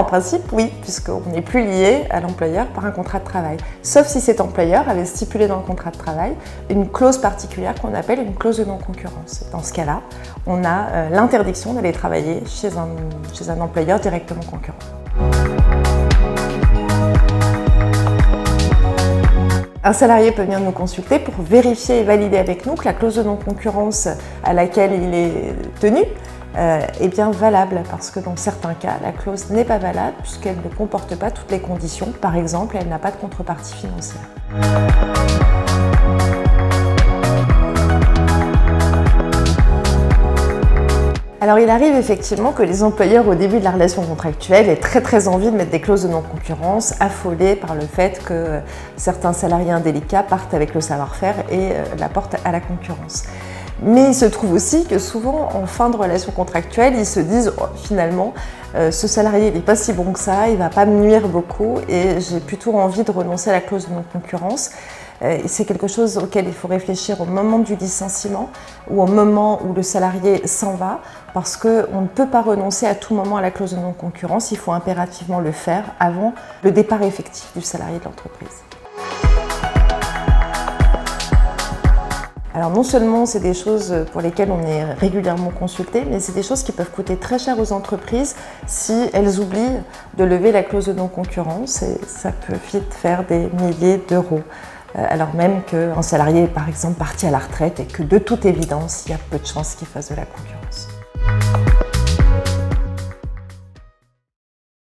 en principe, oui, puisqu'on n'est plus lié à l'employeur par un contrat de travail. Sauf si cet employeur avait stipulé dans le contrat de travail une clause particulière qu'on appelle une clause de non-concurrence. Dans ce cas-là, on a l'interdiction d'aller travailler chez un employeur directement concurrent. Un salarié peut venir nous consulter pour vérifier et valider avec nous que la clause de non-concurrence à laquelle il est tenu est bien valable, parce que dans certains cas, la clause n'est pas valable puisqu'elle ne comporte pas toutes les conditions. Par exemple, elle n'a pas de contrepartie financière. Alors il arrive effectivement que les employeurs au début de la relation contractuelle aient très envie de mettre des clauses de non-concurrence, affolés par le fait que certains salariés indélicats partent avec le savoir-faire et la portent à la concurrence. Mais il se trouve aussi que souvent, en fin de relation contractuelle, ils se disent oh, finalement, ce salarié n'est pas si bon que ça, il ne va pas me nuire beaucoup et j'ai plutôt envie de renoncer à la clause de non-concurrence. C'est quelque chose auquel il faut réfléchir au moment du licenciement ou au moment où le salarié s'en va, parce qu'on ne peut pas renoncer à tout moment à la clause de non-concurrence, il faut impérativement le faire avant le départ effectif du salarié de l'entreprise. Alors non seulement c'est des choses pour lesquelles on est régulièrement consulté, mais c'est des choses qui peuvent coûter très cher aux entreprises si elles oublient de lever la clause de non-concurrence, et ça peut vite faire des milliers d'euros. Alors même qu'un salarié est par exemple parti à la retraite et que de toute évidence, il y a peu de chances qu'il fasse de la concurrence.